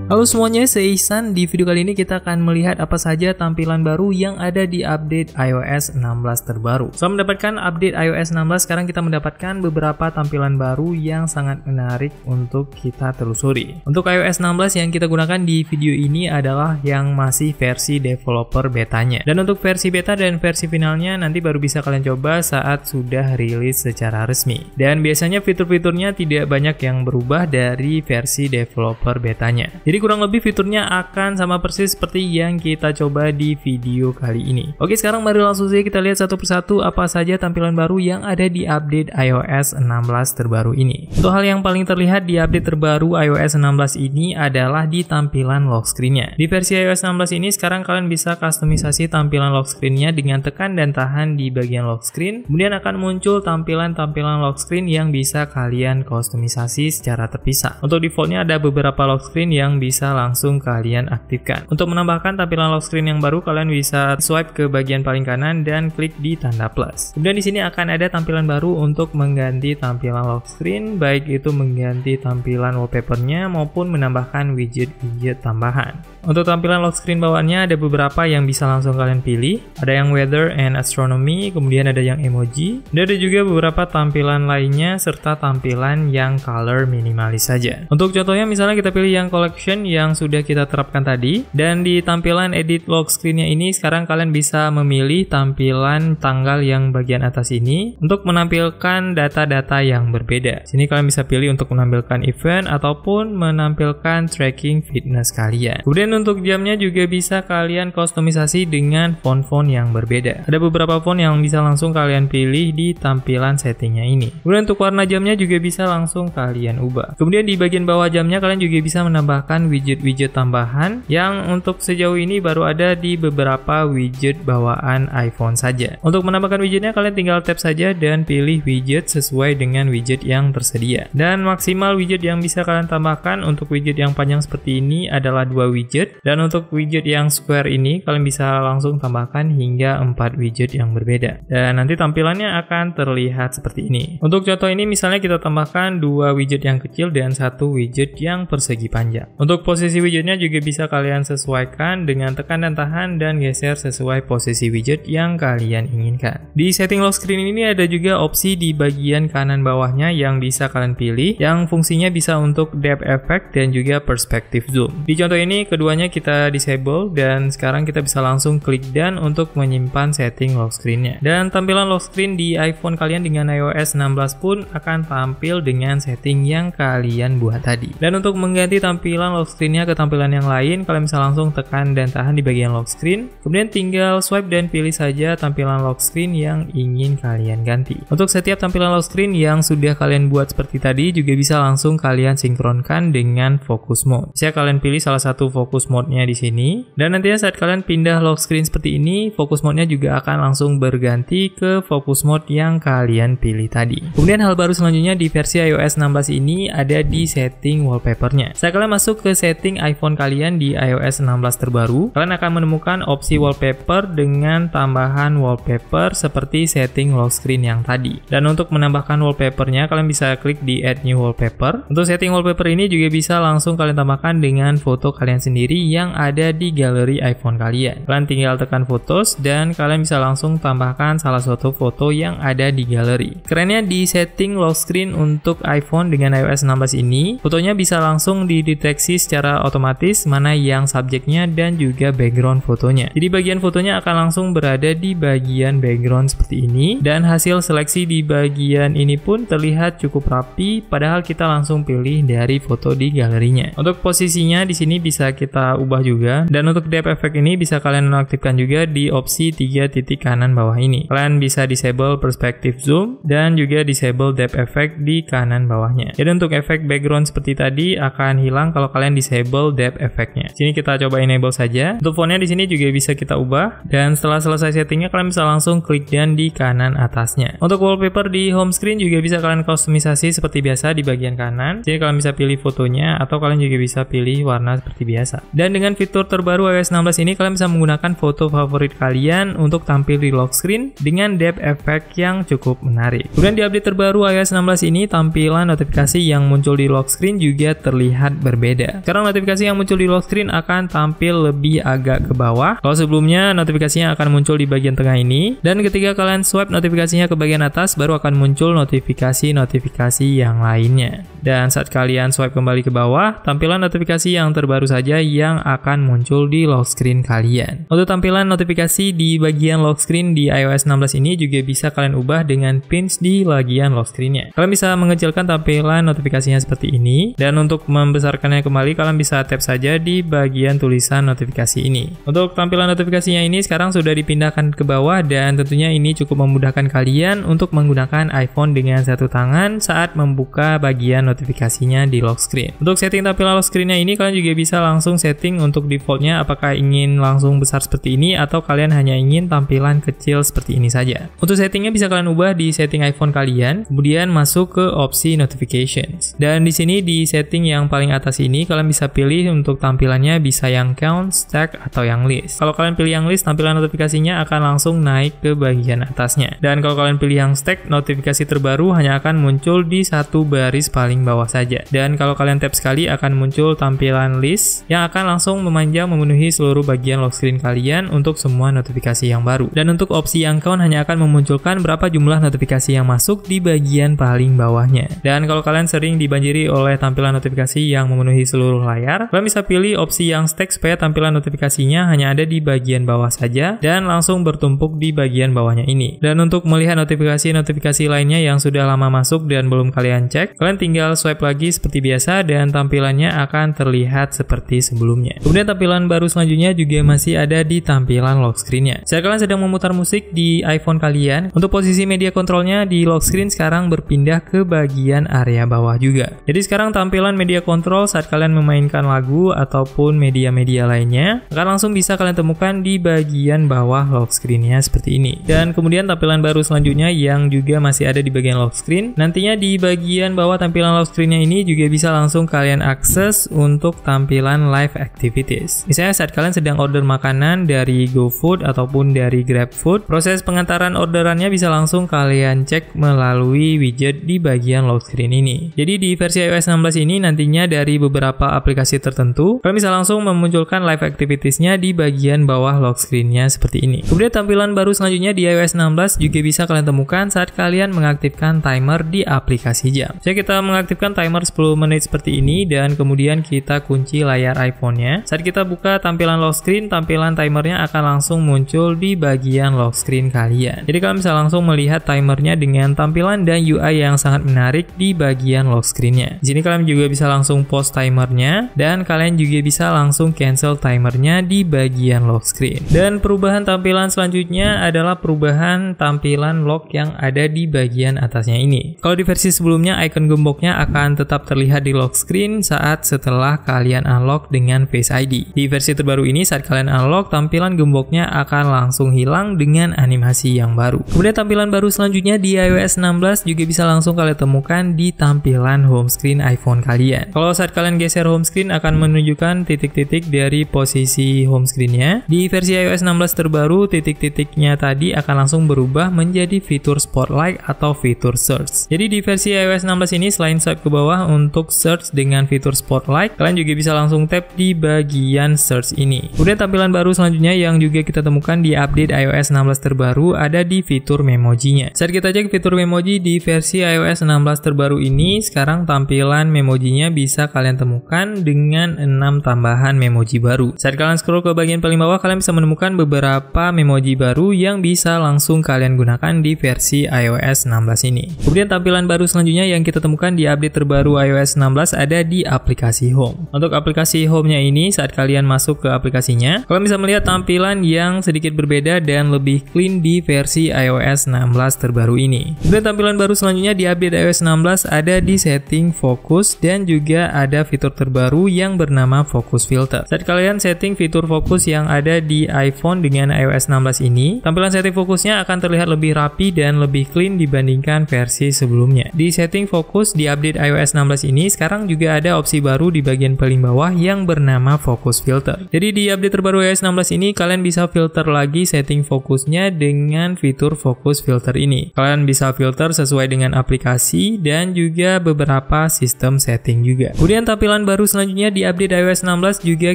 Halo semuanya, saya Ihsan. Di video kali ini kita akan melihat apa saja tampilan baru yang ada di update iOS 16 terbaru. Setelah mendapatkan update iOS 16, sekarang kita mendapatkan beberapa tampilan baru yang sangat menarik untuk kita telusuri. Untuk iOS 16 yang kita gunakan di video ini adalah yang masih versi developer betanya. Dan untuk versi beta dan versi finalnya nanti baru bisa kalian coba saat sudah rilis secara resmi. Dan biasanya fitur-fiturnya tidak banyak yang berubah dari versi developer betanya. Jadi kurang lebih fiturnya akan sama persis seperti yang kita coba di video kali ini. Oke, sekarang mari langsung saja kita lihat satu persatu apa saja tampilan baru yang ada di update iOS 16 terbaru ini. Untuk hal yang paling terlihat di update terbaru iOS 16 ini adalah di tampilan lock screen-nya. Di versi iOS 16 ini sekarang kalian bisa kustomisasi tampilan lock screen-nya dengan tekan dan tahan di bagian lock screen. Kemudian akan muncul tampilan-tampilan lock screen yang bisa kalian kustomisasi secara terpisah. Untuk defaultnya ada beberapa lock screen yang bisa langsung kalian aktifkan. Untuk menambahkan tampilan lock screen yang baru, kalian bisa swipe ke bagian paling kanan dan klik di tanda plus. Kemudian di sini akan ada tampilan baru untuk mengganti tampilan lock screen, baik itu mengganti tampilan wallpapernya maupun menambahkan widget-widget tambahan. Untuk tampilan lock screen bawaannya ada beberapa yang bisa langsung kalian pilih. Ada yang weather and astronomy, kemudian ada yang emoji, dan ada juga beberapa tampilan lainnya serta tampilan yang color minimalis saja. Untuk contohnya misalnya kita pilih yang collection yang sudah kita terapkan tadi, dan di tampilan edit lock screen-nya ini sekarang kalian bisa memilih tampilan tanggal yang bagian atas ini untuk menampilkan data-data yang berbeda. Sini kalian bisa pilih untuk menampilkan event ataupun menampilkan tracking fitness kalian. Kemudian untuk jamnya juga bisa kalian kustomisasi dengan font-font yang berbeda. Ada beberapa font yang bisa langsung kalian pilih di tampilan settingnya ini. Kemudian untuk warna jamnya juga bisa langsung kalian ubah. Kemudian di bagian bawah jamnya kalian juga bisa menambahkan widget-widget tambahan yang untuk sejauh ini baru ada di beberapa widget bawaan iPhone saja. Untuk menambahkan widgetnya kalian tinggal tap saja dan pilih widget sesuai dengan widget yang tersedia. Dan maksimal widget yang bisa kalian tambahkan untuk widget yang panjang seperti ini adalah 2 widget, dan untuk widget yang square ini kalian bisa langsung tambahkan hingga 4 widget yang berbeda. Dan nanti tampilannya akan terlihat seperti ini. Untuk contoh ini misalnya kita tambahkan 2 widget yang kecil dan 1 widget yang persegi panjang. Untuk posisi widgetnya juga bisa kalian sesuaikan dengan tekan dan tahan dan geser sesuai posisi widget yang kalian inginkan. Di setting lock screen ini ada juga opsi di bagian kanan bawahnya yang bisa kalian pilih, yang fungsinya bisa untuk depth effect dan juga perspective zoom. Di contoh ini keduanya kita disable dan sekarang kita bisa langsung klik done untuk menyimpan setting lock screen-nya. Dan tampilan lock screen di iPhone kalian dengan iOS 16 pun akan tampil dengan setting yang kalian buat tadi. Dan untuk mengganti tampilan lock screen-nya ke tampilan yang lain, kalian bisa langsung tekan dan tahan di bagian lock screen. Kemudian tinggal swipe dan pilih saja tampilan lock screen yang ingin kalian ganti. Untuk setiap tampilan lock screen yang sudah kalian buat seperti tadi juga bisa langsung kalian sinkronkan dengan focus mode. Bisa kalian pilih salah satu focus mode-nya di sini. Dan nantinya saat kalian pindah lock screen seperti ini, focus mode-nya juga akan langsung berganti ke focus mode yang kalian pilih tadi. Kemudian hal baru selanjutnya di versi iOS 16 ini ada di setting wallpaper-nya. Saat kalian masuk ke setting iPhone kalian di iOS 16 terbaru, kalian akan menemukan opsi wallpaper dengan tambahan wallpaper seperti setting lock screen yang tadi. Dan untuk menambahkan wallpapernya, kalian bisa klik di add new wallpaper. Untuk setting wallpaper ini juga bisa langsung kalian tambahkan dengan foto kalian sendiri yang ada di galeri iPhone kalian. Kalian tinggal tekan photos dan kalian bisa langsung tambahkan salah satu foto yang ada di galeri. Kerennya di setting lock screen untuk iPhone dengan iOS 16 ini, fotonya bisa langsung dideteksi secara otomatis mana yang subjeknya dan juga background fotonya. Jadi bagian fotonya akan langsung berada di bagian background seperti ini, dan hasil seleksi di bagian ini pun terlihat cukup rapi padahal kita langsung pilih dari foto di galerinya. Untuk posisinya di sini bisa kita ubah juga, dan untuk depth effect ini bisa kalian nonaktifkan juga di opsi 3 titik kanan bawah ini. Kalian bisa disable perspective zoom dan juga disable depth effect di kanan bawahnya. Jadi untuk efek background seperti tadi akan hilang kalau kalian disable depth effect-nya. Sini kita coba enable saja. Untuk fontnya di sini juga bisa kita ubah, dan setelah selesai settingnya kalian bisa langsung klik done di kanan atasnya. Untuk wallpaper di home screen juga bisa kalian kustomisasi seperti biasa di bagian kanan. Jadi kalian bisa pilih fotonya atau kalian juga bisa pilih warna seperti biasa. Dan dengan fitur terbaru iOS 16 ini, kalian bisa menggunakan foto favorit kalian untuk tampil di lock screen dengan depth effect yang cukup menarik. Kemudian di update terbaru iOS 16 ini, tampilan notifikasi yang muncul di lock screen juga terlihat berbeda. Sekarang notifikasi yang muncul di lock screen akan tampil lebih agak ke bawah. Kalau sebelumnya notifikasinya akan muncul di bagian tengah ini, dan ketika kalian swipe notifikasinya ke bagian atas, baru akan muncul notifikasi-notifikasi yang lainnya. Dan saat kalian swipe kembali ke bawah, tampilan notifikasi yang terbaru saja yang akan muncul di lock screen kalian. Untuk tampilan notifikasi di bagian lock screen di iOS 16 ini juga bisa kalian ubah dengan pins di bagian lock screen-nya. Kalian bisa mengecilkan tampilan notifikasinya seperti ini, dan untuk membesarkannya kembali kalian bisa tap saja di bagian tulisan notifikasi ini. Untuk tampilan notifikasinya ini sekarang sudah dipindahkan ke bawah, dan tentunya ini cukup memudahkan kalian untuk menggunakan iPhone dengan satu tangan saat membuka bagian notifikasinya di lock screen. Untuk setting tampilan lock screen-nya ini kalian juga bisa langsung setting untuk defaultnya apakah ingin langsung besar seperti ini atau kalian hanya ingin tampilan kecil seperti ini saja. Untuk settingnya bisa kalian ubah di setting iPhone kalian, kemudian masuk ke opsi notifications. Dan di sini di setting yang paling atas ini kalian bisa pilih untuk tampilannya bisa yang count, stack, atau yang list. Kalau kalian pilih yang list, tampilan notifikasinya akan langsung naik ke bagian atasnya. Dan kalau kalian pilih yang stack, notifikasi terbaru hanya akan muncul di satu baris paling bawah saja. Dan kalau kalian tap sekali akan muncul tampilan list yang akan langsung memanjang memenuhi seluruh bagian lock screen kalian untuk semua notifikasi yang baru. Dan untuk opsi yang count hanya akan memunculkan berapa jumlah notifikasi yang masuk di bagian paling bawahnya. Dan kalau kalian sering dibanjiri oleh tampilan notifikasi yang memenuhi seluruh layar, kalian bisa pilih opsi yang stack supaya tampilan notifikasinya hanya ada di bagian bawah saja dan langsung bertumpuk di bagian bawahnya ini. Dan untuk melihat notifikasi-notifikasi lainnya yang sudah lama masuk dan belum kalian cek, kalian tinggal swipe lagi seperti biasa dan tampilannya akan terlihat seperti sebelumnya. Kemudian tampilan baru selanjutnya juga masih ada di tampilan lock screen-nya. Saat kalian sedang memutar musik di iPhone kalian, untuk posisi media kontrolnya di lock screen sekarang berpindah ke bagian area bawah juga. Jadi sekarang tampilan media kontrol saat kalian memainkan lagu ataupun media-media lainnya akan langsung bisa kalian temukan di bagian bawah lock screen-nya seperti ini. Dan kemudian tampilan baru selanjutnya yang juga masih ada di bagian lock screen, nantinya di bagian bawah tampilan lock screen-nya ini juga bisa langsung kalian akses untuk tampilan live activities. Misalnya saat kalian sedang order makanan dari GoFood ataupun dari GrabFood, proses pengantaran orderannya bisa langsung kalian cek melalui widget di bagian lock screen ini. Jadi di versi iOS 16 ini nantinya dari beberapa aplikasi tertentu, kalian bisa langsung memunculkan live activities-nya di bagian bawah lock screen-nya seperti ini. Kemudian tampilan baru selanjutnya di iOS 16 juga bisa kalian temukan saat kalian mengaktifkan timer di aplikasi jam. Jadi kita mengaktifkan timer 10 menit seperti ini dan kemudian kita kunci layar iPhone-nya. Saat kita buka tampilan lock screen, tampilan timernya akan langsung muncul di bagian lock screen kalian. Jadi kalian bisa langsung melihat timernya dengan tampilan dan UI yang sangat menarik di bagian lock screen-nya. Di sini kalian juga bisa langsung pause timernya dan kalian juga bisa langsung cancel timernya di bagian lock screen. Dan perubahan tampilan selanjutnya adalah perubahan tampilan lock yang ada di bagian atasnya ini. Kalau di versi sebelumnya icon gemboknya akan tetap terlihat di lock screen saat setelah kalian unlock dengan Face ID. Di versi terbaru ini saat kalian unlock, tampilan gemboknya akan langsung hilang dengan animasi yang baru. Kemudian tampilan baru selanjutnya di iOS 16 juga bisa langsung kalian temukan di tampilan home screen iPhone kalian. Kalau saat kalian geser home screen akan menunjukkan titik-titik dari posisi home screen-nya. Di versi iOS 16 terbaru, titik-titiknya tadi akan langsung berubah menjadi fitur Spotlight atau fitur Search. Jadi di versi iOS 16 ini selain swipe ke bawah untuk search dengan fitur Spotlight, kalian juga bisa langsung tap di bagian search ini. Kemudian tampilan baru selanjutnya yang juga kita temukan di update iOS 16 terbaru ada di fitur Memoji-nya. Saat kita cek fitur Memoji di versi iOS 16 terbaru ini, sekarang tampilan Memoji-nya bisa kalian temukan dengan 6 tambahan Memoji baru. Saat kalian scroll ke bagian paling bawah, kalian bisa menemukan beberapa Memoji baru yang bisa langsung kalian gunakan di versi iOS 16 ini. Kemudian tampilan baru selanjutnya yang kita temukan di update terbaru iOS 16 ada di aplikasi Home. Untuk aplikasi Home-nya ini, saat kalian masuk ke aplikasinya, kalian bisa melihat tampilan yang sedikit berbeda dan lebih clean di versi iOS 16 terbaru ini. Kemudian tampilan baru selanjutnya di update iOS 16 ada di setting fokus dan juga ada fitur terbaru yang bernama Focus Filter. Saat kalian setting fitur fokus yang ada di iPhone dengan iOS 16 ini, tampilan setting fokusnya akan terlihat lebih rapi dan lebih clean dibandingkan versi sebelumnya. Di setting fokus di update iOS 16 ini, sekarang juga ada opsi baru di bagian paling bawah yang bernama Focus Filter. Jadi di update terbaru iOS 16 ini kalian bisa filter lagi setting fokusnya dengan fitur Focus Filter ini. Kalian bisa filter sesuai dengan aplikasi dan juga beberapa sistem setting juga. Kemudian tampilan baru selanjutnya di update iOS 16 juga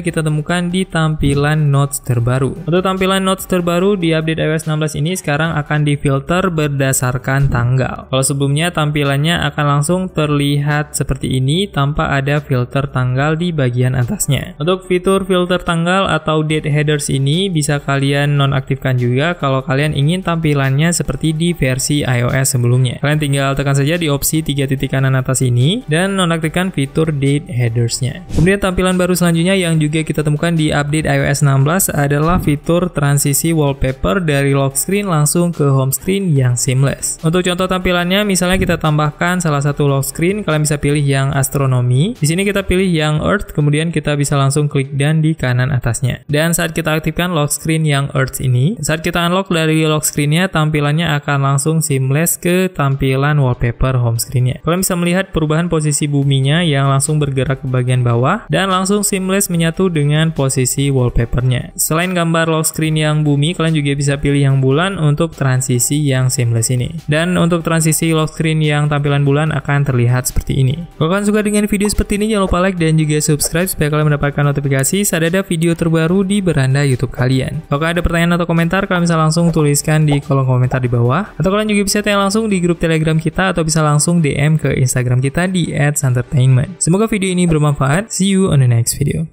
kita temukan di tampilan notes terbaru. Untuk tampilan notes terbaru di update iOS 16 ini sekarang akan difilter berdasarkan tanggal. Kalau sebelumnya tampilannya akan langsung terlihat seperti ini tanpa ada filter tanggal di bagian atasnya. Untuk fitur filter tanggal atau date headers ini bisa kalian nonaktifkan juga kalau kalian ingin tampilannya seperti di versi iOS sebelumnya. Kalian tinggal tekan saja di opsi 3 titik kanan atas ini dan nonaktifkan fitur date headers-nya. Kemudian tampilan baru selanjutnya yang juga kita temukan di update iOS 16 adalah fitur transisi wallpaper dari lock screen langsung ke home screen yang seamless. Untuk contoh tampilannya, misalnya kita tambahkan salah satu lock screen, kalian bisa pilih yang astronomi. Di sini kita pilih yang Earth, kemudian kita bisa langsung klik dan di kanan atasnya. Dan saat kita aktifkan lock screen yang Earth ini, saat kita unlock dari lock screen-nya, tampilannya akan langsung seamless ke tampilan wallpaper home screen-nya. Kalian bisa melihat perubahan posisi buminya yang langsung bergerak ke bagian bawah dan langsung seamless menyatu dengan posisi wallpaper-nya. Selain gambar lock screen yang bumi, kalian juga bisa pilih yang bulan untuk transisi yang seamless ini. Dan untuk transisi lock screen yang tampilan bulan akan terlihat seperti ini. Kalau kalian suka dengan video seperti ini, jangan lupa like dan juga subscribe supaya kalian mendapatkan notifikasi saat ada video terbaru di beranda YouTube kalian. Kalau kalian ada pertanyaan atau komentar, kalian bisa langsung tuliskan di kolom komentar di bawah. Atau kalian juga bisa tanya langsung di grup Telegram kita atau bisa langsung DM ke Instagram kita di @santertainment. Semoga video ini bermanfaat. See you on the next video.